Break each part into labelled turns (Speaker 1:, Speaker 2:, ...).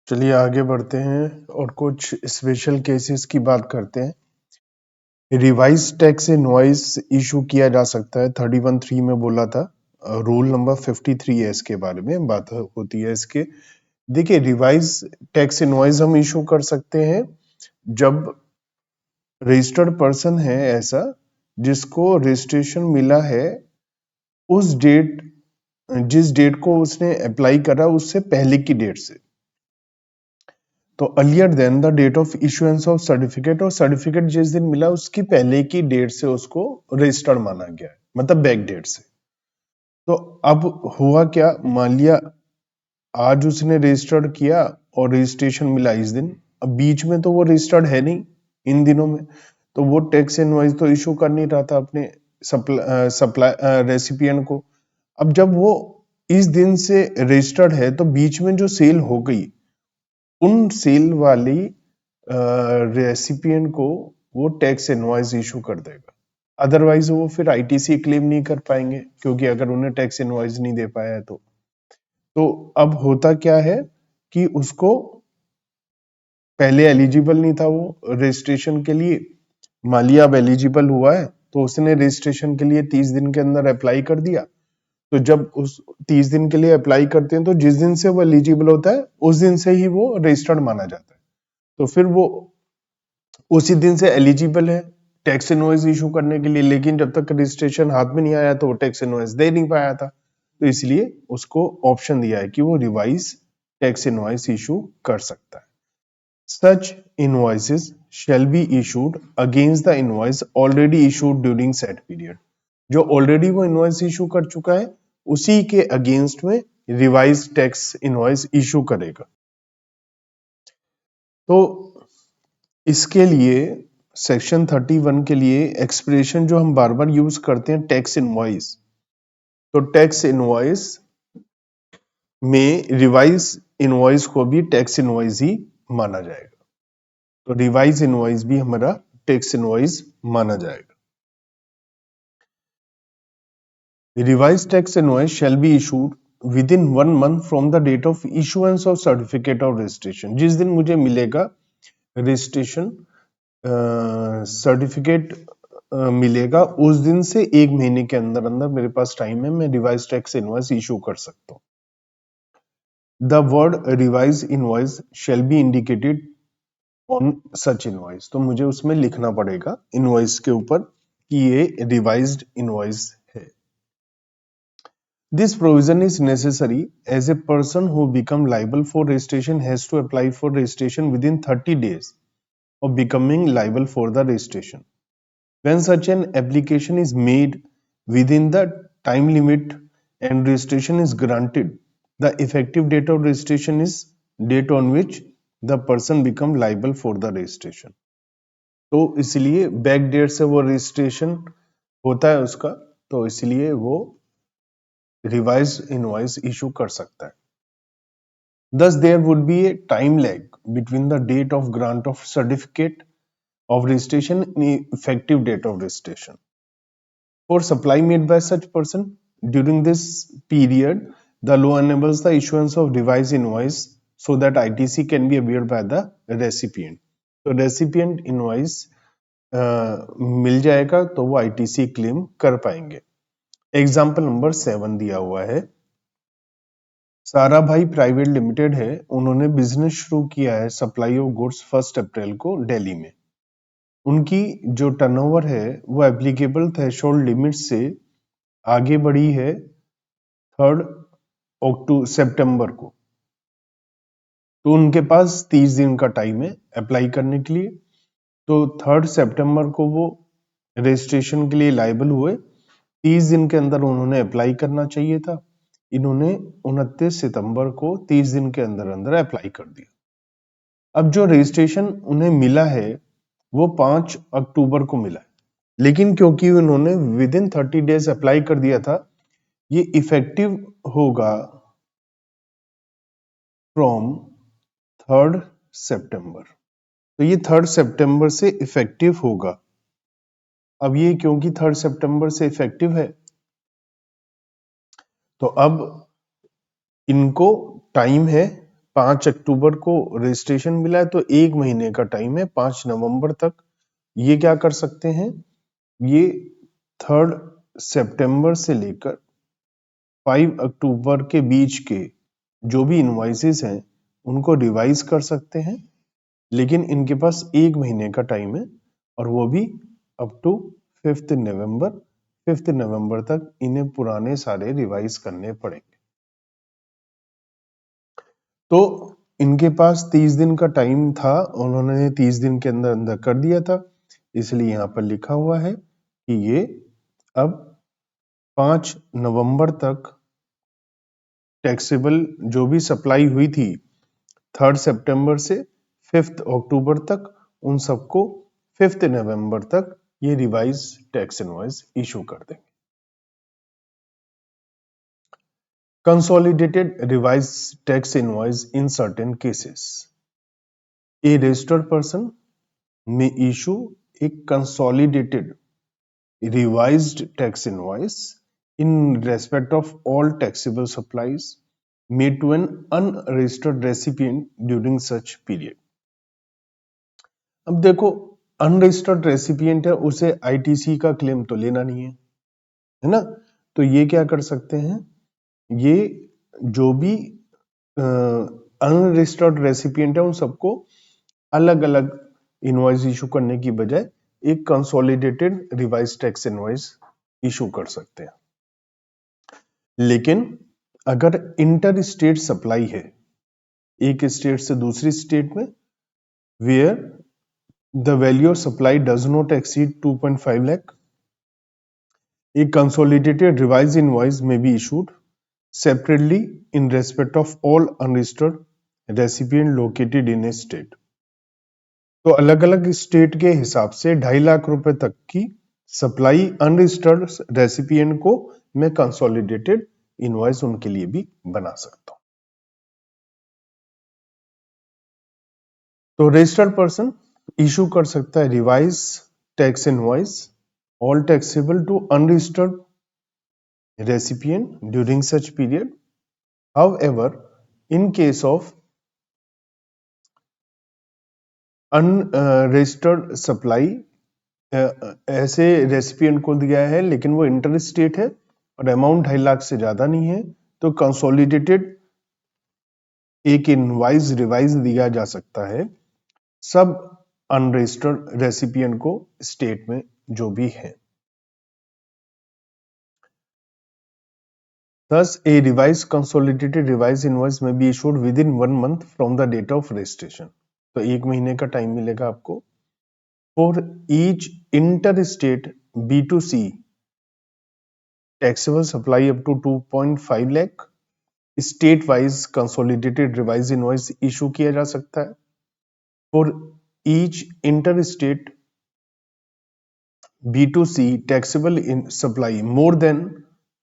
Speaker 1: चलिए आगे बढ़ते हैं और कुछ स्पेशल केसेस की बात करते हैं। रिवाइज टैक्स इनवॉइस इशू किया जा सकता है 31(3) में बोला था। रूल नंबर 53 है, इसके बारे में बात होती है। इसके देखिए, रिवाइज टैक्स इनवॉइस हम इशू कर सकते हैं जब रजिस्टर्ड पर्सन है ऐसा जिसको रजिस्ट्रेशन मिला है उस डेट जिस डेट को उसने अप्लाई करा उससे पहले की डेट से, तो earlier than the date of issuance of certificate, और सर्टिफिकेट जिस दिन मिला उसकी पहले की डेट से उसको रजिस्टर्ड माना गया है, मतलब बैक डेट से। तो अब हुआ क्या, मान लिया आज उसने रजिस्टर्ड किया और रजिस्ट्रेशन मिला इस दिन, अब बीच में तो वो रजिस्टर्ड है नहीं इन दिनों में, तो वो टैक्स इनवॉइस तो इशू कर नहीं रहा था अपने सप्लाई रेसिपिएंट को। अब जब वो इस दिन से रजिस्टर्ड है तो बीच में जो सेल हो गई, उन सेल वाली रेसिपिएंट को वो टैक्स इनवॉइस इशू कर देगा। अदरवाइज वो फिर आईटीसी क्लेम नहीं कर पाएंगे, क्योंकि अगर उन्हें टैक्स इनवॉइस नहीं दे पाया है तो अब होता क्या है कि उसको पहले एलिजिबल नहीं था वो रजिस्ट्रेशन के लिए, मालिया अब एलिजिबल हुआ है तो उसने रजिस्ट्रेशन के लिए 30 दिन के अंदर अप्लाई कर दिया। तो जब उस 30 दिन के लिए अप्लाई करते हैं तो जिस दिन से वो एलिजिबल होता है उस दिन से ही वो रजिस्टर्ड माना जाता है, तो फिर वो उसी दिन से एलिजिबल है टैक्स इनवॉइस इशू करने के लिए। लेकिन जब तक रजिस्ट्रेशन हाथ में नहीं आया तो वो टैक्स इनवॉइस दे नहीं पाया था, तो इसलिए उसको ऑप्शन दिया है कि वो रिवाइज टैक्स इनवॉइस इशू कर सकता है। Such invoices shall be issued against the invoice already issued during set period. जो ऑलरेडी वो इनवॉइस इशू कर चुका है उसी के अगेंस्ट में रिवाइज टैक्स इनवॉइस इशू करेगा। तो इसके लिए सेक्शन 31 के लिए एक्सप्रेशन जो हम बार बार यूज करते हैं टैक्स इनवॉइस, तो टैक्स इनवॉइस में रिवाइज इनवॉइस को भी टैक्स इनवॉइस ही माना जाएगा, तो रिवाइज इनवॉइस भी हमारा टैक्स इनवॉइस माना जाएगा। Revise tax invoice shall be issued within 1 month from the date of issuance of certificate of registration. जिस दिन मुझे मिलेगा रजिस्ट्रेशन सर्टिफिकेट मिलेगा उस दिन से 1 महीने के अंदर अंदर मेरे पास टाइम है, मैं रिवाइज टैक्स इनवॉइस इशू कर सकता हूँ। The word revise invoice shall B indicated on such invoice, तो मुझे उसमें लिखना पड़ेगा इनवॉइस के ऊपर कि ये रिवाइज्ड इनवॉइस है। This provision is necessary as a person who become liable for registration has to apply for registration within 30 days of becoming liable for the registration. When such an application is made within the time limit and registration is granted, the effective date of registration is date on which the person become liable for the registration. तो इसलिए back date से वो registration होता है उसका, तो इसलिए वो रिवाइज इनवॉइस इशू कर सकता है। Thus there would be a time lag between the date of grant of certificate of registration and effective date of registration. For supply made by such person during this period, the law enables the issuance of revised invoice so that ITC can be availed by the recipient. तो recipient invoice मिल जाएगा तो वो ITC claim कर पाएंगे। Example number 7 दिया हुआ है। सारा भाई प्राइवेट लिमिटेड है, उन्होंने बिजनेस शुरू किया है सप्लाई ऑफ गुड्स 1 अप्रैल को दिल्ली में। उनकी जो टर्नओवर है वो एप्लीकेबल थ्रेशोल्ड लिमिट से आगे बढ़ी है 3 सितंबर को, तो उनके पास 30 दिन का टाइम है अप्लाई करने के लिए। तो 3 सितंबर को वो रजिस्ट्रेशन के लिए लायबल हुए, 30 दिन के अंदर उन्होंने अप्लाई करना चाहिए था, इन्होंने 29 सितंबर को 30 दिन के अंदर अंदर अप्लाई कर दिया। अब जो रजिस्ट्रेशन उन्हें मिला है वो 5 अक्टूबर को मिला है, लेकिन क्योंकि उन्होंने विद इन 30 डेज अप्लाई कर दिया था, ये इफेक्टिव होगा फ्रॉम 3 सितंबर, तो ये 3 सितंबर से इफेक्टिव होगा। अब ये क्योंकि 3 सितंबर से इफेक्टिव है तो अब इनको टाइम है 5 अक्टूबर को रजिस्ट्रेशन मिला है तो 1 महीने का टाइम है 5 नवंबर तक। ये क्या कर सकते हैं, ये 3 सितंबर से लेकर 5 अक्टूबर के बीच के जो भी इनवॉइसेस हैं उनको रिवाइज कर सकते हैं, लेकिन इनके पास 1 महीने का टाइम है और वो भी अप टू 5 नवंबर। 5 नवंबर तक इन्हें पुराने सारे रिवाइज करने पड़ेंगे। तो इनके पास 30 दिन का टाइम था, उन्होंने 30 दिन के अंदर अंदर कर दिया था, इसलिए यहाँ पर लिखा हुआ है कि ये अब 5 नवंबर तक टैक्सेबल जो भी सप्लाई हुई थी 3 सितंबर से 5 अक्टूबर तक, उन सबको 5 नवंबर तक ये रिवाइज टैक्स इनवॉइस इशू कर देंगे। Consolidated revised tax invoice in certain cases. A registered person may issue a consolidated revised tax invoice in respect of all taxable supplies made to an unregistered recipient during such period. अब देखो, unregistered recipient है, उसे ITC का claim तो लेना नहीं है ना, तो ये क्या कर सकते हैं, ये जो भी अनरजिस्टर्ड रेसिपिएंट है उन सबको अलग अलग इनवॉइस इशू करने की बजाय एक consolidated revise tax invoice issue कर सकते हैं। लेकिन अगर इंटर स्टेट सप्लाई है एक स्टेट से दूसरी स्टेट में, where the value of supply does not exceed 2.5 lakh, a consolidated revised invoice may be issued separately in respect of all unregistered recipient located in a state. तो अलग अलग state के हिसाब से 2.5 लाख रुपए तक की सप्लाई अनरजिस्टर्ड रेसिपिएंट को मैं कंसोलिडेटेड इनवॉइस उनके लिए भी बना सकता हूं। तो रजिस्टर्ड पर्सन इशू कर सकता है revise tax invoice all taxable to unregistered recipient during such period. However, in case of unregistered supply, ऐसे रेसिपिएंट को दिया है लेकिन वो इंटर स्टेट है और अमाउंट 2.5 लाख से ज्यादा नहीं है, तो कंसोलिडेटेड एक इनवाइस रिवाइज दिया जा सकता है सब अनरजिस्टर्ड रेसिपिएंट को स्टेट में जो भी है। Thus, a revised consolidated revised invoice may be issued within 1 month from the date of registration. तो 1 महीने का टाइम मिलेगा आपको। For each interstate B2C taxable supply up to 2.5 lakh, state wise consolidated revised invoice issue किया जा सकता है। For each interstate B2C taxable in supply more than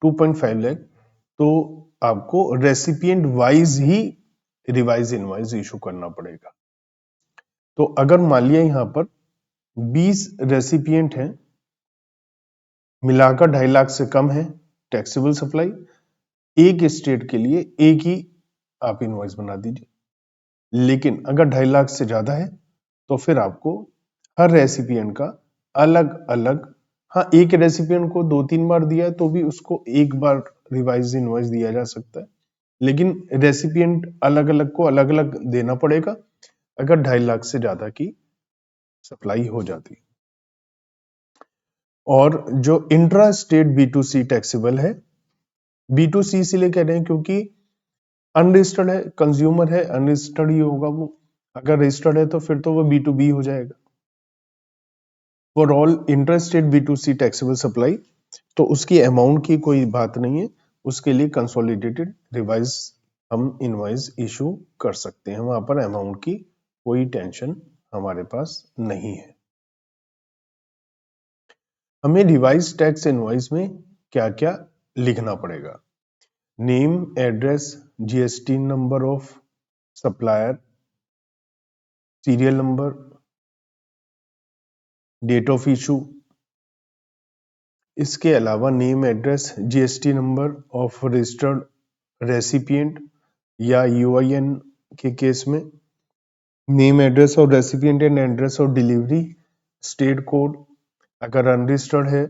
Speaker 1: 2.5 lakh, तो आपको रेसिपिएंट वाइज ही रिवाइज इनवॉइस इशू करना पड़ेगा। तो अगर मान लिया यहां पर 20 रेसिपिएंट हैं, मिलाकर 2.5 लाख से कम है टैक्सेबल सप्लाई, एक स्टेट के लिए एक ही आप इनवॉइस बना दीजिए। लेकिन अगर 2.5 लाख से ज्यादा है तो फिर आपको हर रेसिपिएंट का अलग अलग, हाँ एक रेसिपिएंट को 2-3 बार दिया तो भी उसको एक बार रिवाइज इनवॉइस दिया जा सकता है, लेकिन रेसिपिएंट अलग अलग को अलग अलग देना पड़ेगा अगर 2.5 लाख से ज्यादा की सप्लाई हो जाती। और जो इंट्रा स्टेट B2C टैक्सेबल है, B2C इसलिए कह रहे हैं क्योंकि अनरजिस्टर्ड है, कंज्यूमर है, अनरजिस्टर्ड ही होगा वो, अगर रजिस्टर्ड है तो फिर तो वो B2B हो जाएगा। For all intra state B2C taxable supply, तो उसकी अमाउंट की कोई बात नहीं है, उसके लिए कंसोलिडेटेड रिवाइज हम इनवॉइस इशू कर सकते हैं, वहां पर अमाउंट की कोई टेंशन हमारे पास नहीं है। हमें रिवाइज टैक्स इनवॉइस में क्या क्या लिखना पड़ेगा, name, address, GST number of supplier, serial number, date of issue, इसके अलावा name, address, GST number of registered recipient या यूआईएन के केस में नेम, एड्रेस और recipient and address of delivery, state code, अगर अनरजिस्टर्ड है,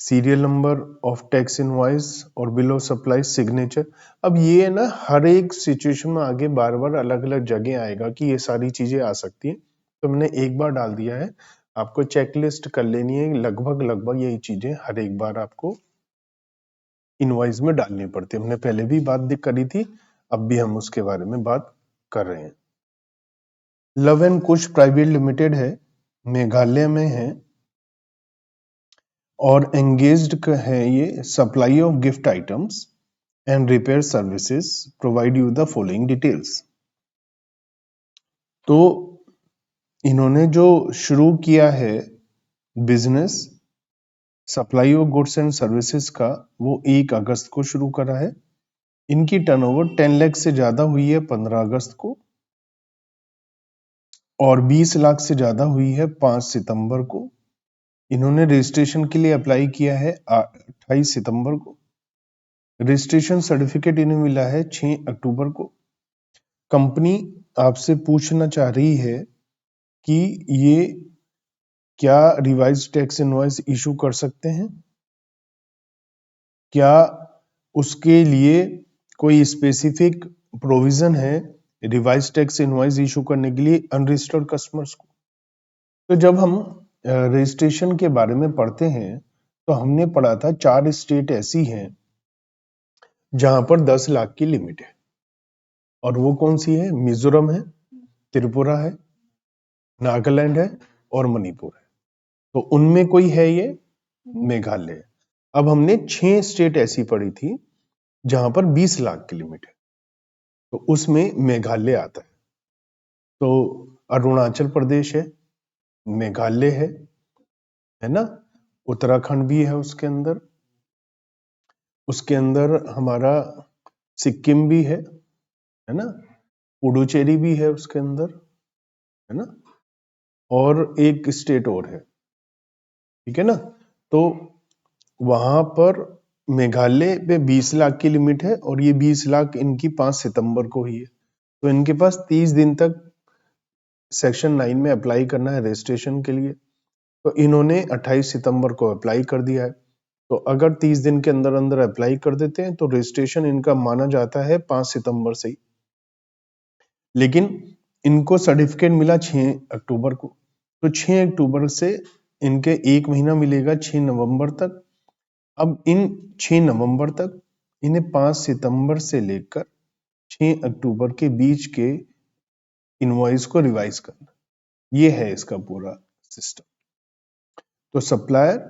Speaker 1: serial number of tax invoice और bill of supply, signature. अब ये है ना, हर एक सिचुएशन में आगे बार बार अलग अलग जगह आएगा कि ये सारी चीजें आ सकती हैं, तो मैंने एक बार डाल दिया है। आपको चेकलिस्ट कर लेनी है, लगभग लगभग यही चीजें हर एक बार आपको इनवॉइस में डालनी पड़ती है। हमने पहले भी बात करी थी, अब भी हम उसके बारे में बात कर रहे हैं। Love and Kush private limited है, मेघालय में है और एंगेज्ड है ये supply of gift items and repair services, provide you the following details. तो इन्होंने जो शुरू किया है business supply of goods and services का, वो 1 अगस्त को शुरू करा है। इनकी टर्नओवर 10 लाख से ज्यादा हुई है 15 अगस्त को, और 20 लाख से ज्यादा हुई है 5 सितंबर को। इन्होंने रजिस्ट्रेशन के लिए अप्लाई किया है 28 सितंबर को। रजिस्ट्रेशन सर्टिफिकेट इन्हें मिला है 6 अक्टूबर को। कंपनी आपसे पूछना चाह रही है कि ये क्या रिवाइज टैक्स इनवॉइस इशू कर सकते हैं, क्या उसके लिए कोई स्पेसिफिक प्रोविजन है रिवाइज टैक्स इनवॉइस इशू करने के लिए अनरजिस्टर्ड कस्टमर्स को। तो जब हम रजिस्ट्रेशन के बारे में पढ़ते हैं तो हमने पढ़ा था 4 स्टेट ऐसी हैं जहां पर 10 लाख की लिमिट है, और वो कौन सी है? मिजोरम है, त्रिपुरा है, नागालैंड है और मणिपुर है। तो उनमें कोई है ये मेघालय। अब हमने 6 स्टेट ऐसी पढ़ी थी जहां पर 20 लाख की लिमिट है, तो उसमें मेघालय आता है। तो अरुणाचल प्रदेश है, मेघालय है ना, उत्तराखंड भी है उसके अंदर हमारा सिक्किम भी है ना, पुडुचेरी भी है उसके अंदर, है ना, और एक स्टेट और है, ठीक है ना। तो वहां पर मेघालय पे 20 लाख की लिमिट है, और ये 20 लाख इनकी 5 सितंबर को ही है। तो इनके पास 30 दिन तक सेक्शन 9 में अप्लाई करना है रजिस्ट्रेशन के लिए। तो इन्होंने 28 सितंबर को अप्लाई कर दिया है। तो अगर 30 दिन के अंदर अंदर अप्लाई कर देते हैं तो रजिस्ट्रेशन इनका माना जाता है 5 सितंबर से ही। लेकिन इनको सर्टिफिकेट मिला 6 अक्टूबर को, तो 6 अक्टूबर से इनके 1 महीना मिलेगा 6 नवंबर तक। अब इन 6 नवंबर तक इन्हें 5 सितंबर से लेकर 6 अक्टूबर के बीच के इनवॉइस को रिवाइज करना, ये है इसका पूरा सिस्टम। तो supplier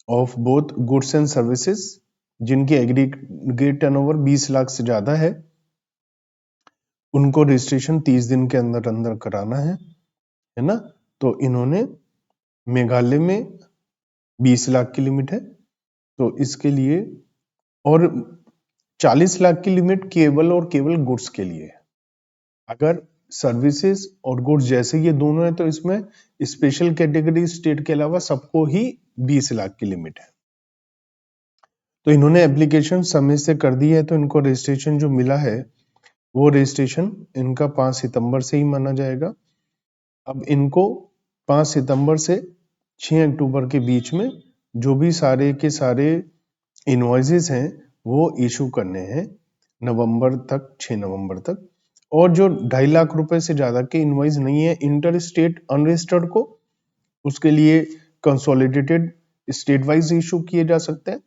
Speaker 1: of both goods and services जिनकी एग्रीगेट टर्नओवर 20 लाख से ज्यादा है, उनको रजिस्ट्रेशन 30 दिन के अंदर अंदर कराना है ना। तो इन्होंने मेघालय में 20 लाख की लिमिट है, तो इसके लिए, और 40 लाख की लिमिट केवल और केवल गुड्स के लिए है। अगर सर्विसेज और गुड्स जैसे ये दोनों है तो इसमें स्पेशल कैटेगरी स्टेट के अलावा सबको ही 20 लाख की लिमिट है। तो इन्होंने एप्लीकेशन समय से कर दी है, तो इनको रजिस्ट्रेशन जो मिला है वो रजिस्ट्रेशन इनका 5 सितंबर से ही माना जाएगा। अब इनको 5 सितंबर से 6 अक्टूबर के बीच में जो भी सारे के सारे इनवॉइसेस हैं वो इशू करने हैं नवंबर तक, 6 नवंबर तक। और जो 2.5 लाख रुपए से ज्यादा के इनवॉइस नहीं है इंटर स्टेट अनरजिस्टर्ड को, उसके लिए कंसोलिडेटेड स्टेट वाइज इशू किए जा सकते हैं,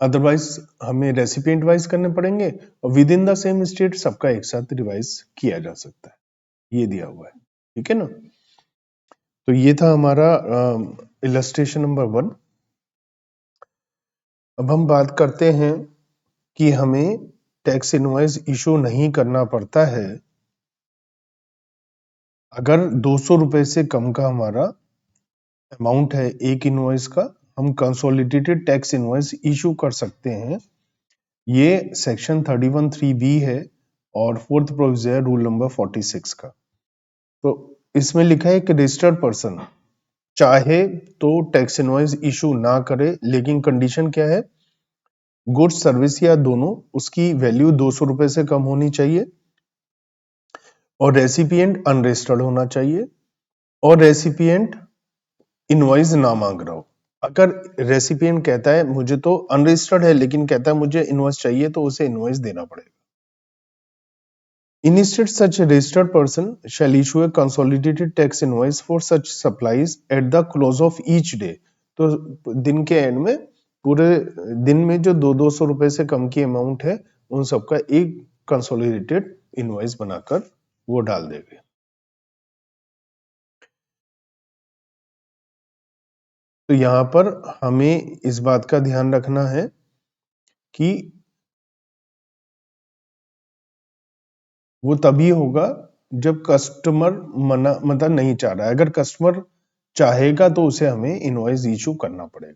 Speaker 1: अदरवाइज हमें रेसिपिएंट वाइज करने पड़ेंगे, और with in the same state सबका एक साथ रिवाइज किया जा सकता है, ये दिया हुआ है, ठीक है ना। तो ये था हमारा इलस्ट्रेशन नंबर 1। अब हम बात करते हैं कि हमें टैक्स इनवॉइस इशू नहीं करना पड़ता है अगर 200 रुपए से कम का हमारा अमाउंट है एक इनवॉइस का, हम कंसोलिडेटेड टैक्स इनवॉइस इशू कर सकते हैं। ये सेक्शन 31(3)(b है और 4th प्रोविजन है रूल नंबर 46 का। तो इसमें लिखा है कि रजिस्टर्ड पर्सन चाहे तो टैक्स इनवॉइस इशू ना करे, लेकिन कंडीशन क्या है? गुड्स सर्विस या दोनों उसकी वैल्यू 200 रुपए से कम होनी चाहिए, और रेसिपिएंट अनरजिस्टर्ड होना चाहिए और रेसिपिएंट इनवॉइस ना मांग रहा हो। अगर रेसिपिएंट कहता है मुझे तो अनरजिस्टर्ड है लेकिन कहता है मुझे इनवॉइस चाहिए, तो उसे इनवॉइस देना पड़ेगा। Instead, such a registered person shall issue a consolidated tax invoice for such supplies at the close of each day. तो दिन के एंड में, पूरे दिन में जो 200 रुपए से कम की अमाउंट है, उन सबका एक कंसोलिडेटेड इनवॉइस बनाकर वो डाल देंगे। तो यहाँ पर हमें इस बात का ध्यान रखना है कि वो तभी होगा जब कस्टमर मना मतलब नहीं चाह रहा है। अगर कस्टमर चाहेगा तो उसे हमें इनवॉइस इशू करना पड़ेगा।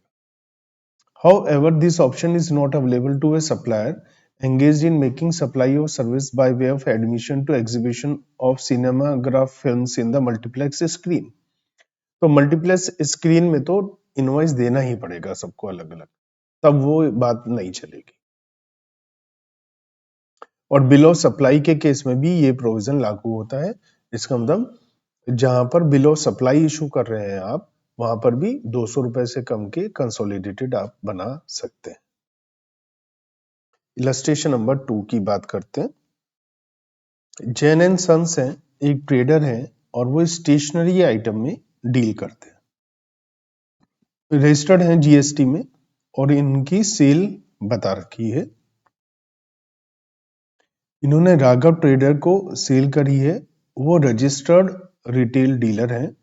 Speaker 1: However, this option is not available to a supplier engaged in making supply of service by way of admission to exhibition of cinematograph films in the multiplex screen. तो multiplex screen में तो invoice देना ही पड़ेगा सबको अलग अलग, तब वो बात नहीं चलेगी। और बिल ऑफ सप्लाई के केस में भी ये प्रोविजन लागू होता है। इसका मतलब जहां पर बिल ऑफ सप्लाई इशू कर रहे हैं आप, वहां पर भी 200 रुपए से कम के कंसोलिडेटेड आप बना सकते हैं। इलस्ट्रेशन नंबर 2 की बात करते हैं। जैन एंड सन्स हैं, एक ट्रेडर है और वो स्टेशनरी आइटम में डील करते हैं, रजिस्टर्ड हैं जीएसटी में और इनकी सेल बता रखी है। इन्होंने राघव ट्रेडर को सेल करी है, वो रजिस्टर्ड रिटेल डीलर है,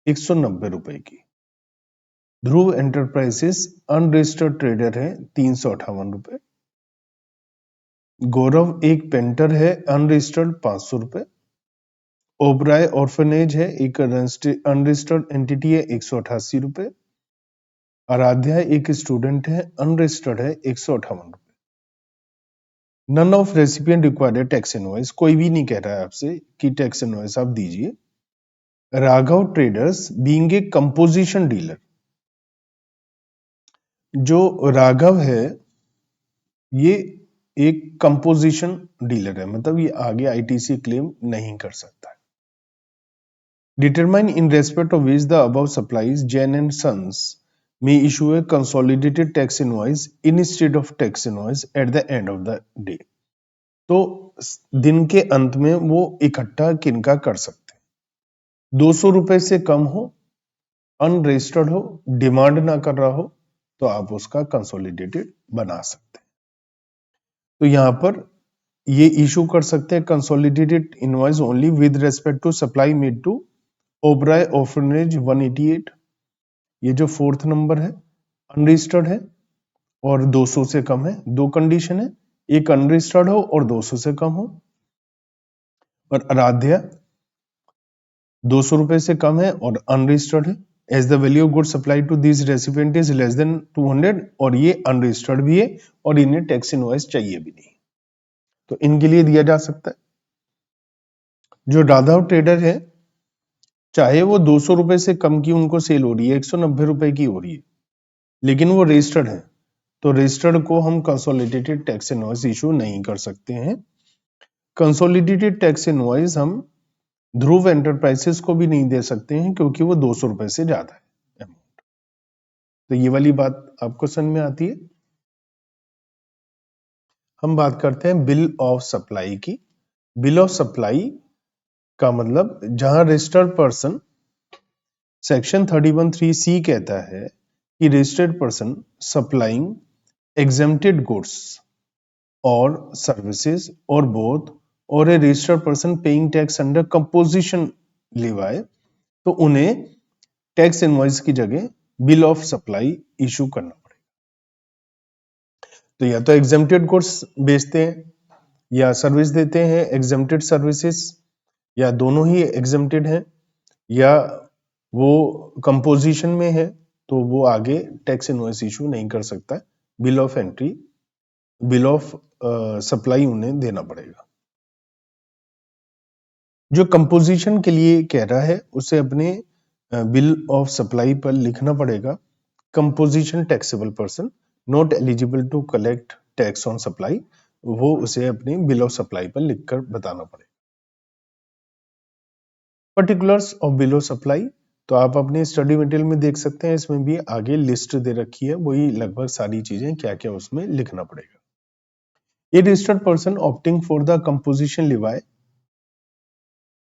Speaker 1: 190 रुपए की। ध्रुव एंटरप्राइजेस अनरजिस्टर्ड ट्रेडर है, 358 रुपए। गौरव एक पेंटर है, अनरजिस्टर्ड 500 रुपए। ओबराय ऑर्फनेज है, एक अनरजिस्टर्ड एंटिटी है, 188 रुपए। आराध्या एक स्टूडेंट है, अनरजिस्टर्ड है, 158 रुपए। None of recipient required tax invoice, कोई भी नहीं कह रहा है आपसे कि टैक्स इनवॉइस आप दीजिए। Raghav traders being a composition dealer, जो राघव है ये एक कंपोजिशन डीलर है, मतलब ये आगे आईटीसी क्लेम नहीं कर सकता है। Determine in respect of which the above supplies Jain and Sons may issue a consolidated tax invoice instead of tax invoice at the end of the day. तो दिन के अंत में वो इकट्ठा किनका कर सकते हैं? 200 रुपए से कम हो, अनरजिस्टर्ड हो, डिमांड ना कर रहा हो, तो आप उसका कंसोलिडेटेड बना सकते हैं। तो यहां पर ये इशू कर सकते हैं consolidated invoice only with respect to supply made to Oberoi orphanage 188। ये जो फोर्थ नंबर है अनरजिस्टर्ड है और 200 से कम है। दो कंडीशन है, एक अनरजिस्टर्ड हो और 200 से कम हो। और आराध्या 200 रुपए से कम है और अनरजिस्टर्ड है। As the value of good supply to this recipient is less than 200 और ये अनरजिस्टर्ड भी है और इन्हें टैक्स इनवॉइस चाहिए भी नहीं, तो इनके लिए दिया जा सकता है। जो राघव ट्रेडर है, चाहे वो 200 रुपए से कम की उनको सेल हो रही है, 190 रुपए की हो रही है, लेकिन वो रजिस्टर्ड है, तो रजिस्टर्ड को हम कंसोलिडेटेड टैक्स इनवॉइस इशू नहीं कर सकते हैं। कंसोलिडेटेड टैक्स इनवॉइस हम ध्रुव एंटरप्राइजेस को भी नहीं दे सकते हैं क्योंकि वो 200 रुपए से ज्यादा है अमाउंट। तो ये वाली बात आपको समझ में आती है। हम बात करते हैं बिल ऑफ सप्लाई की। बिल ऑफ सप्लाई का मतलब जहां रजिस्टर्ड पर्सन, सेक्शन 31(3)(c) कहता है कि registered person supplying exempted goods or services or both or a registered person paying tax under composition levy, तो उन्हें टैक्स इनवॉइस की जगह बिल ऑफ सप्लाई इशू करना पड़ेगा। तो या तो एग्जेम्प्टेड गुड्स बेचते हैं या सर्विस देते हैं, एग्जेम्प्टेड सर्विसेज, या दोनों ही एग्जेम्प्टेड हैं, या वो कंपोजिशन में है, तो वो आगे टैक्स इनवॉइस इशू नहीं कर सकता। Bill of entry, bill of supply उन्हें देना पड़ेगा। जो कंपोजिशन के लिए कह रहा है उसे अपने बिल ऑफ सप्लाई पर लिखना पड़ेगा, composition taxable person not eligible to collect tax on supply, वो उसे अपनी बिल ऑफ सप्लाई पर लिखकर बताना पड़ेगा। पर्टिकुलर्स ऑफ बिलो सप्लाई, तो आप अपने स्टडी मटेरियल में देख सकते हैं, इसमें भी आगे लिस्ट दे रखी है, वही लगभग सारी चीजें क्या क्या उसमें लिखना पड़ेगा। A registered person opting for the composition levy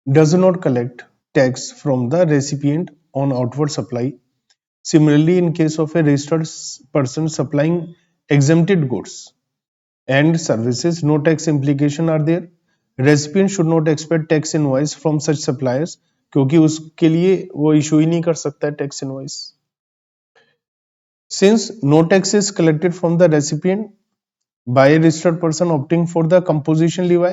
Speaker 1: does not collect tax from the recipient on outward supply. Similarly, in case of a registered person supplying exempted goods and services, no tax implication are there. Recipient should not expect tax invoice from such suppliers, क्योंकि उसके लिए वो issue ही नहीं कर सकता है tax invoice. Since no tax is collected from the recipient by a registered person opting for the composition levy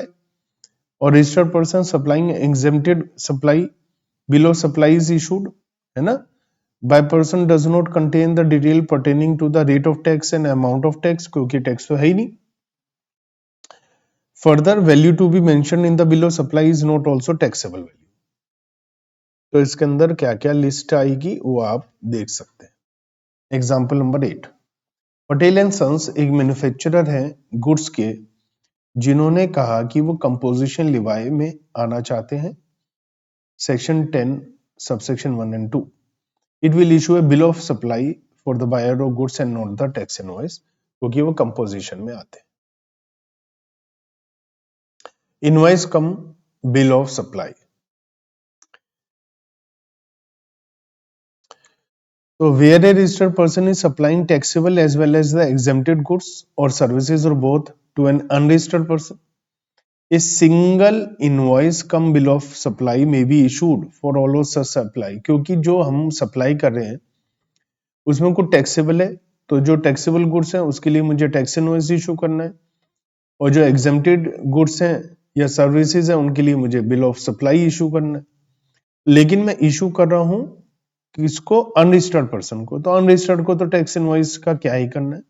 Speaker 1: or registered person supplying exempted supply, below supply is issued, है ना, by person does not contain the detail pertaining to the rate of tax and amount of tax, क्योंकि tax तो है ही नहीं। Further, value to be mentioned in the below supply is not also taxable value. तो इसके अंदर क्या क्या list आएगी वो आप देख सकते हैं। Example number 8, Patel and sons एक मैन्युफैक्चरर है गुड्स के, जिन्होंने कहा कि वो कंपोजिशन लिवाई में आना चाहते हैं। Section 10 subsection 1 and 2, it will issue a bill of supply for the buyer of goods and not the tax invoice, क्योंकि वो कंपोजिशन में आते हैं। Invoice come bill of supply, तो where a registered person is supplying taxable as well as the exempted goods or services or both to an unregistered person, a single invoice come bill of supply may be issued for all of such supply, क्योंकि जो हम supply कर रहे हैं उसमें कुछ taxable है, तो जो टैक्सेबल गुड्स हैं उसके लिए मुझे टैक्स इनवॉइस इशू करना है, और जो एग्जेम्प्टेड गुड्स हैं या सर्विसेज हैं उनके लिए मुझे बिल ऑफ सप्लाई इशू करना है। लेकिन मैं इशू कर रहा हूं किसको, अनरजिस्टर्ड पर्सन को, तो अनरजिस्टर्ड को तो टैक्स इनवॉइस का क्या ही करना है।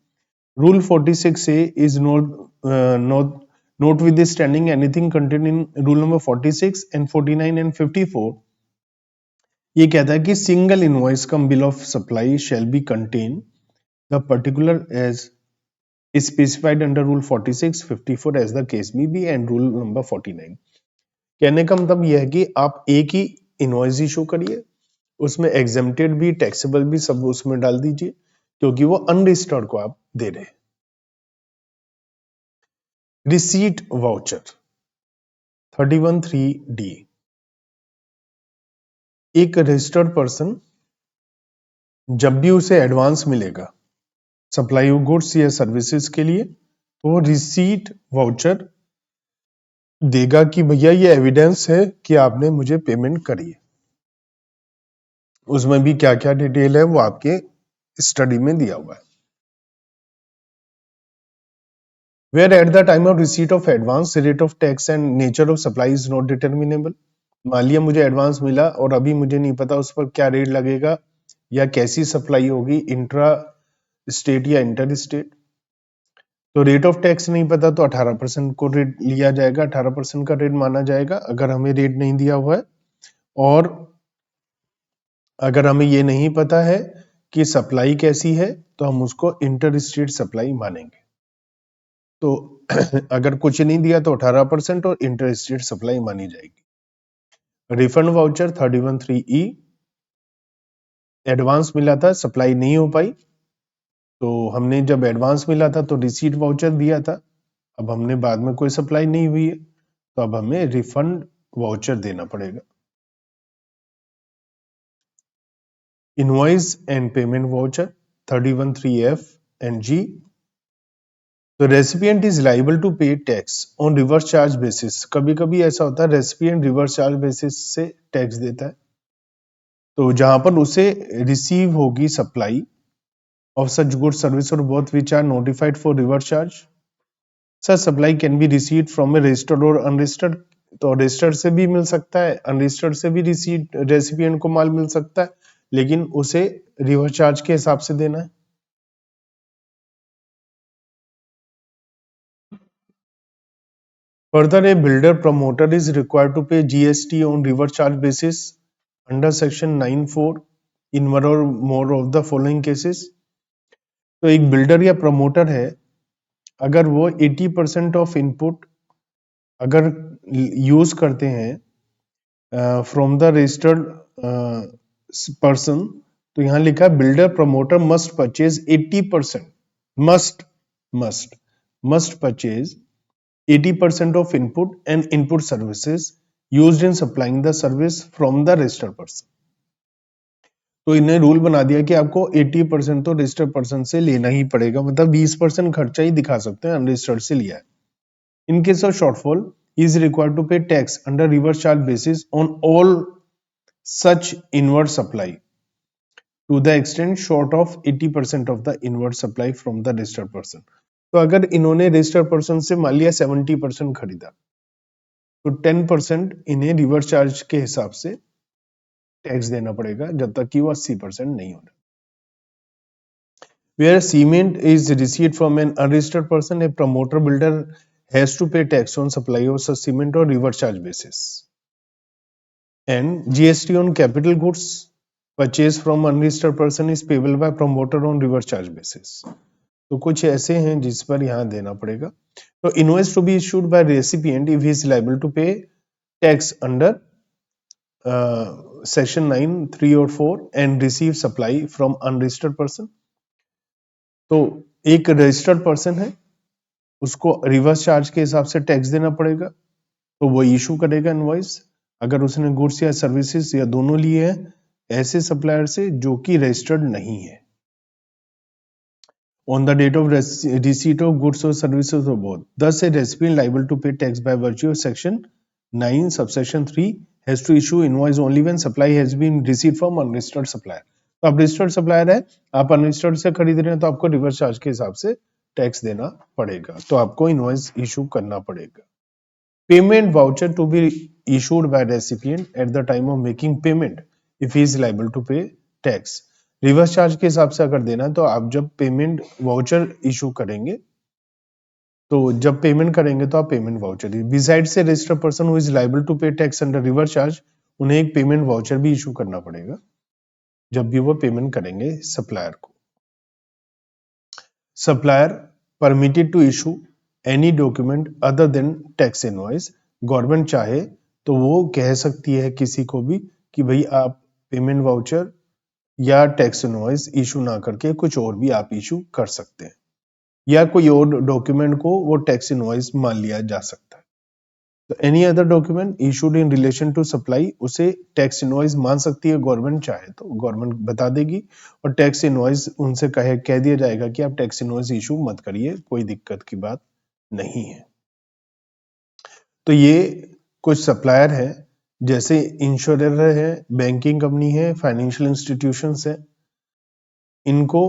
Speaker 1: Rule 46 A is note with standing anything contain in rule number 46 and 49 and 54, ये कहता है कि single invoice come bill of supply shall be contain the particular age specified under rule 46, 54 as the case may be and rule number 49। कहने का मतलब यह है कि आप एक ही इनवॉइस इशू करिए, उसमें एग्जेम्प्टेड भी टैक्सेबल भी सब उसमें डाल दीजिए, क्योंकि वो अनरजिस्टर्ड को आप दे रहे हैं। रिसीट वाउचर 31(3)(d, एक रजिस्टर्ड पर्सन जब भी उसे एडवांस मिलेगा सप्लाई ऑफ गुड्स या सर्विसेज के लिए, तो रिसीट वाउचर देगा कि भैया ये एविडेंस है कि आपने मुझे पेमेंट करी है। उसमें भी क्या क्या डिटेल है वो आपके स्टडी में दिया हुआ है। Where at the time of receipt of advance, the rate of tax and nature of supply is not determinable। मान लिया मुझे एडवांस मिला और अभी मुझे नहीं पता उस पर क्या रेट लगेगा या कैसी सप्लाई होगी, इंट्रा स्टेट या इंटर स्टेट, तो रेट ऑफ टैक्स नहीं पता तो 18% को रेट लिया जाएगा, 18% का रेट माना जाएगा अगर हमें रेट नहीं दिया हुआ है। और अगर हमें ये नहीं पता है कि सप्लाई कैसी है तो हम उसको इंटर स्टेट सप्लाई मानेंगे। तो अगर कुछ नहीं दिया तो 18% और इंटर स्टेट सप्लाई मानी जाएगी। रिफंड वाउचर 31(3)(e, एडवांस मिला था, सप्लाई नहीं हो पाई, तो हमने जब एडवांस मिला था तो रिसीट वाउचर दिया था, अब हमने बाद में कोई सप्लाई नहीं हुई है तो अब हमें रिफंड वाउचर देना पड़ेगा। Invoice and payment voucher 31(3)(f and g, तो recipient is liable to pay tax on reverse charge basis. कभी कभी ऐसा होता है रेसिपिएंट रिवर्स चार्ज बेसिस से टैक्स देता है, तो जहां पर उसे रिसीव होगी supply of such good service और both which are notified for reverse charge, such supply can be received from a registered और अनरजिस्टर्ड, तो रजिस्टर्ड से भी मिल सकता है, अनरजिस्टर्ड से भी रिसीट रेसिपिएंट को माल मिल सकता है, लेकिन उसे रिवर्स चार्ज के हिसाब से देना है। Further, a builder promoter is required to pay GST on reverse charge basis under section 9(4) in one or more of the following cases। तो एक बिल्डर या प्रमोटर है, अगर वो 80% ऑफ इनपुट अगर यूज करते हैं फ्रॉम द रजिस्टर्ड पर्सन, तो यहाँ लिखा है builder promoter must purchase 80%, must purchase 80% of input and input services used in supplying the service from the registered person. तो इन्हें रूल बना दिया कि आपको 80% तो रजिस्टर्ड पर्सन से लेना ही पड़ेगा, मतलब 20% खर्चा ही दिखा सकते हैं अनरजिस्टर्ड से लिया है. In case of shortfall is required to pay tax under reverse charge basis on all such inward supply to the extent short of 80% of the inward supply from the registered person. तो अगर इन्होंने registered person से मान लिया 70% खरीदा, तो 10% इन्हें reverse charge के हिसाब से टैक्स देना पड़ेगा जब तक कि वो 80% नहीं हो रहा. Where cement is received from an unregistered person, a promoter builder has to pay tax on supply of such cement on reverse charge basis. And GST on capital goods purchased from unregistered person is payable by promoter on reverse charge basis. तो कुछ ऐसे हैं जिस पर यहाँ देना पड़ेगा. तो invoice to be issued by recipient if he is liable to pay tax under section 9, 3 और 4 and receive supply from unregistered person. तो एक रजिस्टर्ड पर्सन है, उसको रिवर्स चार्ज के हिसाब से टैक्स देना पड़ेगा, तो वो इशू करेगा इनवॉइस अगर उसने गुड्स या सर्विसेज या दोनों लिए हैं ऐसे सप्लायर से जो कि रजिस्टर्ड नहीं है. On the date of receipt of goods और services of both, thus a recipient liable to pay tax by virtue of section 9 subsection 3 has to issue invoice only when supply has been received from unregistered supplier. तो आप registered supplier है, आप unregistered से खरीद रहे हैं, तो आपको रिवर्स चार्ज के हिसाब से टैक्स देना पड़ेगा, तो आपको इनवॉइस इशू करना पड़ेगा. Payment voucher to be issued by recipient at the time of making payment if he is liable to pay tax. Reverse charge के हिसाब से अगर देना, तो आप जब पेमेंट वाउचर इशू करेंगे, तो जब पेमेंट करेंगे तो आप पेमेंट वाउचर, बिसाइड से registered person who is liable to pay tax under reverse charge, उन्हें एक पेमेंट वाउचर भी इशू करना पड़ेगा जब भी वो पेमेंट करेंगे सप्लायर को. Supplier permitted to issue any document other than tax invoice. Government चाहे तो वो कह सकती है किसी को भी कि भाई आप पेमेंट वाउचर या टैक्स इनवॉइस इशू ना करके कुछ और भी आप इशू कर सकते हैं, या कोई और डॉक्यूमेंट को वो टैक्स इनवॉइस मान लिया जा सकता है. तो any other document issued in relation to supply, उसे टैक्स इनवॉइस मान सकती है गवर्नमेंट, चाहे तो गवर्नमेंट बता देगी, और टैक्स इनवॉइस उनसे कह दिया जाएगा कि आप टैक्स इनवॉइस इशू मत करिए, कोई दिक्कत की बात नहीं है. तो ये कुछ सप्लायर है, जैसे इंश्योरर है, बैंकिंग कंपनी है, फाइनेंशियल इंस्टीट्यूशंस है. इनको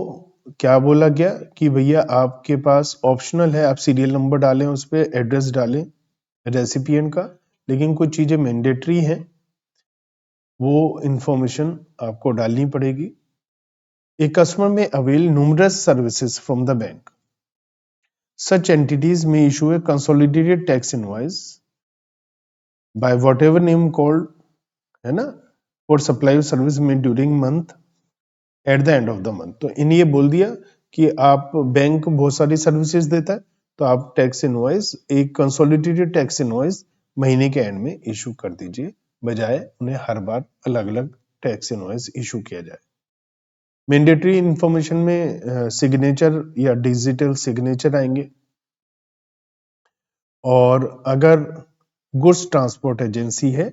Speaker 1: क्या बोला गया कि भैया आपके पास ऑप्शनल है, आप सीरियल नंबर डालें, उस पर एड्रेस डालें रेसिपिएंट का, लेकिन कुछ चीजें मैंडेटरी हैं, वो इंफॉर्मेशन आपको डालनी पड़ेगी. A customer may avail numerous services from the bank. Such entities may issue a consolidated tax invoice by whatever name called, है ना, for supply of service made during month at the end of the month. तो इन्हें ये बोल दिया कि आप bank बहुत सारी सर्विसेज देता है, तो आप टैक्स इनवॉइस, एक कंसोलिडेटेड टैक्स इनवॉइस महीने के एंड में इशू कर दीजिए, बजाय उन्हें हर बार अलग अलग टैक्स इनवॉइस इशू किया जाए. मैंडेटरी इंफॉर्मेशन में सिग्नेचर या डिजिटल सिग्नेचर आएंगे. और अगर गुड्स ट्रांसपोर्ट एजेंसी है,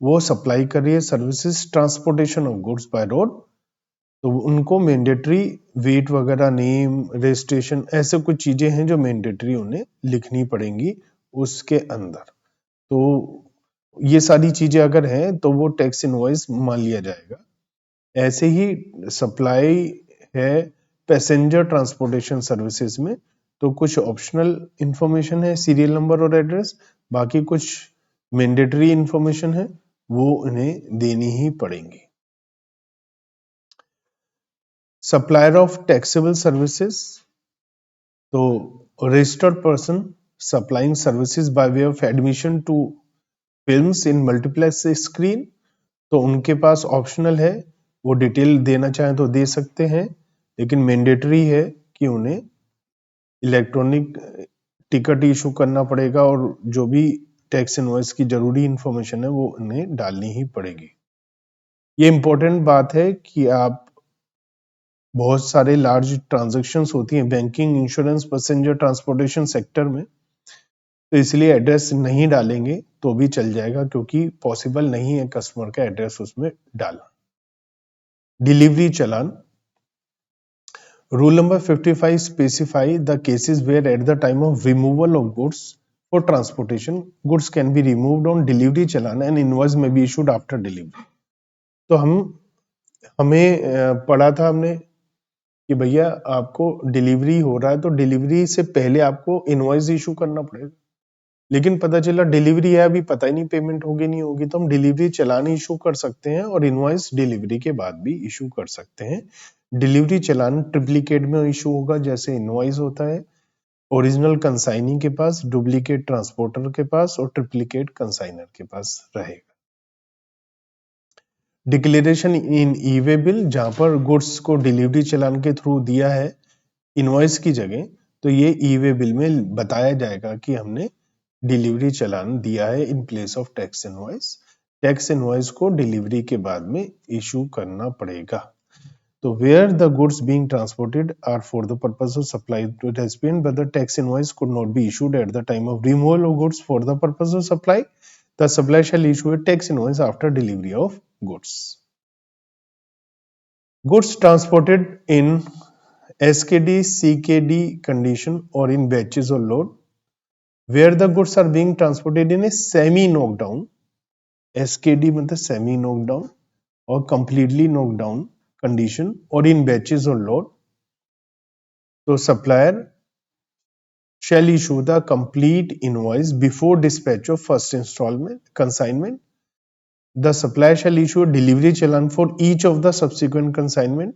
Speaker 1: वो सप्लाई कर रही है services transportation of goods by road, तो उनको मैंडेटरी वेट वगैरह, नेम, रजिस्ट्रेशन, ऐसे कुछ चीजें हैं जो मैंडेटरी उन्हें लिखनी पड़ेंगी उसके अंदर. तो ये सारी चीजें अगर हैं तो वो टैक्स इनवॉइस मान लिया जाएगा. ऐसे ही सप्लाई है पैसेंजर ट्रांसपोर्टेशन सर्विसेज में, तो कुछ ऑप्शनल इंफॉर्मेशन है, सीरियल नंबर और एड्रेस, बाकी कुछ मैंडेटरी इंफॉर्मेशन है, वो उन्हें देनी ही पड़ेंगी. सप्लायर ऑफ टैक्सेबल सर्विसेज, तो registered person supplying services by way of admission to films in multiplex screen, तो उनके पास ऑप्शनल है, वो डिटेल देना चाहें तो दे सकते हैं, लेकिन मैंडेटरी है कि उन्हें इलेक्ट्रॉनिक टिकट इशू करना पड़ेगा, और जो भी टैक्स इनवॉइस की जरूरी इंफॉर्मेशन है वो उन्हें डालनी ही पड़ेगी। ये इंपॉर्टेंट बात है कि आप बहुत सारे लार्ज ट्रांजैक्शंस होती हैं banking, insurance, passenger transportation sector में, तो इसलिए एड्रेस नहीं डालेंगे तो भी चल जाएगा क्योंकि पॉसिबल नहीं है कस्टमर का एड्रेस उसमें डालना। Delivery challan, rule number 55 specify the cases where at the time of removal of goods for transportation goods can be removed on delivery challan and invoice may be issued after delivery। तो हमें पढ़ा था हमने कि भैया आपको delivery हो रहा है तो डिलीवरी से पहले आपको इनवॉइस इशू करना पड़ेगा, लेकिन पता चला डिलीवरी है अभी पता ही नहीं पेमेंट होगी नहीं होगी, तो हम डिलीवरी चालान इशू कर सकते हैं और इनवॉइस डिलीवरी के बाद भी इशू कर सकते हैं। डिलीवरी चालान ट्रिप्लिकेट में इशू होगा जैसे इनवॉइस होता है, ओरिजिनल कंसाइनी के पास, डुप्लीकेट ट्रांसपोर्टर के पास और ट्रिप्लिकेट कंसाइनर के पास रहेगा। डिक्लेरेशन इन ई वे बिल, जहां पर गुड्स को डिलीवरी चालान के थ्रू दिया है इनवॉइस की जगह, तो ये ई वे बिल में बताया जाएगा कि हमने डिलीवरी चालान दिया है in place of tax invoice. Tax invoice को डिलीवरी के बाद में इशू करना पड़ेगा। तो where the goods being transported are for the purpose of supply to recipient but the tax invoice could not be issued at the time of removal of goods for the purpose of supply, the supplier shall issue a tax invoice after delivery of goods. Goods transported in SKD, CKD condition or in batches or load, where the goods are being transported in a semi knockdown, SKD मतलब semi knockdown or completely knocked down condition or in batches or load, so supplier shall issue the complete invoice before dispatch of first installment consignment. The supplier shall issue a delivery challan for each of the subsequent consignment,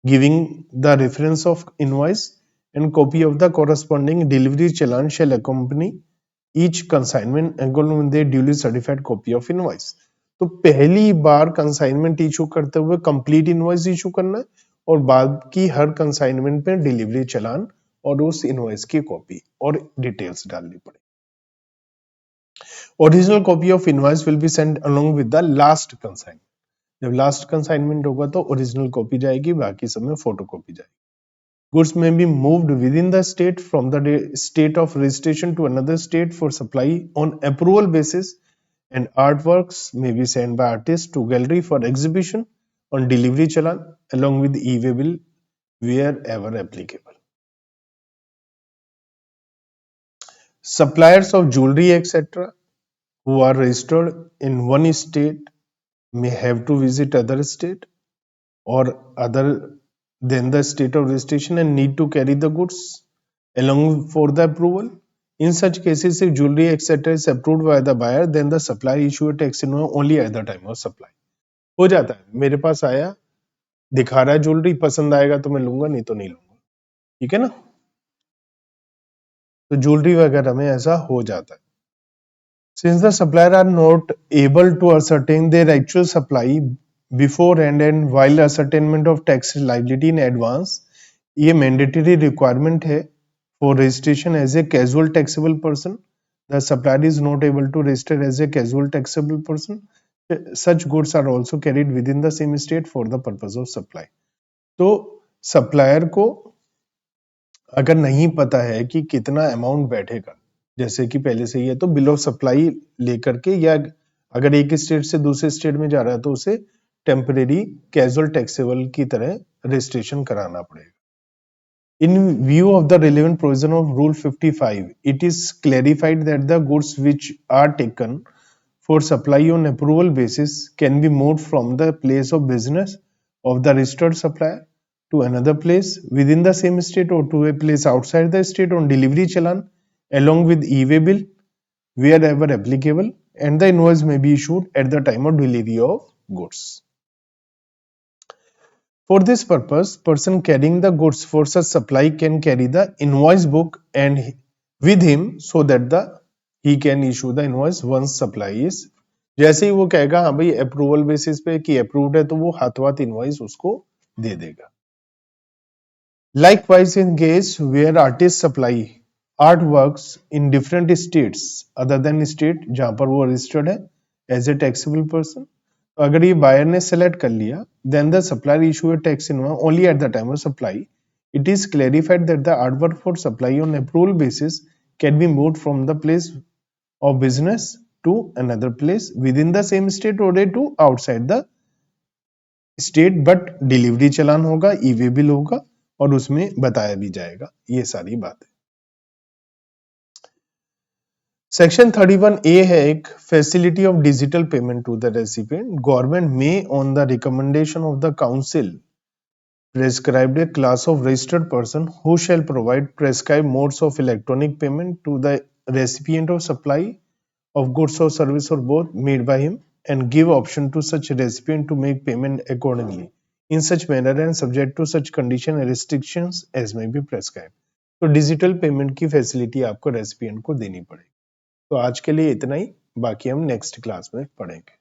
Speaker 1: giving the reference of invoice and copy of the corresponding delivery challan shall accompany each consignment along with a duly certified copy of invoice। तो पहली बार consignment issue करते हुए complete invoice issue करना है और बाद की हर consignment पे डिलीवरी चालान और उस इनवॉइस की कॉपी और डिटेल्स डालनी पड़ेगी। Original copy of invoice will be send along with the last consignment. जब लास्ट कंसाइनमेंट होगा तो ओरिजिनल कॉपी जाएगी, बाकी सब में फोटो कॉपी जाएगी। Goods may be moved within the state from the state of registration to another state for supply on approval basis, and artworks may be sent by artists to gallery for exhibition on delivery challan along with e-way bill wherever applicable. Suppliers of jewelry etc. who are registered in one state may have to visit other state or other than the state of registration and need to carry the goods along for the approval. In such cases, if jewelry etc. is approved by the buyer, then the supplier issue a tax invoice only at the time of supply. हो जाता है, मेरे पास आया दिखा रहा है jewellery, पसंद आएगा तो मैं लूंगा नहीं तो नहीं लूंगा, ठीक है ना। तो ज्वेलरी वगैरह में ऐसा हो जाता है। Since the supplier are not able to ascertain their actual supply beforehand and while ascertainment of tax liability in advance, ये mandatory requirement है for registration as a casual taxable person. The supplier is not able to register as a casual taxable person. Such goods are also carried within the same state for the purpose of supply. तो supplier को अगर नहीं पता है कि कितना amount बैठेगा, जैसे कि पहले से ही है, तो बिल ऑफ सप्लाई लेकर के या अगर एक स्टेट से दूसरे स्टेट में जा रहा है तो उसे टेम्परेरी कैजुअल टैक्सेबल की तरह रजिस्ट्रेशन कराना पड़ेगा। In view of the relevant provision of Rule 55, it is clarified that the goods which are taken for supply on approval basis can be moved from the place of business of the registered supplier to another place within the same state or to a place outside the state on delivery challan along with e-way bill wherever applicable, and the invoice may be issued at the time of delivery of goods. For this purpose, person carrying the goods for such supply can carry the invoice book and with him so that he can issue the invoice once supply is। जैसे ही वो कहेगा हाँ भाई approval basis पे कि approved है तो वो हाथों हाथ इनवॉइस उसको दे देगा। Likewise, in case where artist supply art works in different states other than state जहां पर वो रजिस्टर्ड है एज ए टैक्सेबल पर्सन। अगर ये बायर ने सेलेक्ट कर लिया, then the supplier issue a tax invoice only at the time of supply. It is clarified that the artwork for supply on approval basis can be moved from the place of business to another place within the same state or to outside the state, but delivery challan होगा, e way bill होगा और उसमें बताया भी जाएगा ये सारी बात है। सेक्शन 31A है एक facility of digital payment to the recipient. Government may on the recommendation of the council prescribed a class of registered person who shall provide prescribed modes of electronic payment to the recipient of supply of goods or service or both made by him and give option to such recipient to make payment accordingly in such manner and subject to such condition and restrictions as may be prescribed। तो digital payment की facility आपको recipient को देनी पड़ेगी। तो आज के लिए इतना ही, बाकी हम नेक्स्ट क्लास में पढ़ेंगे।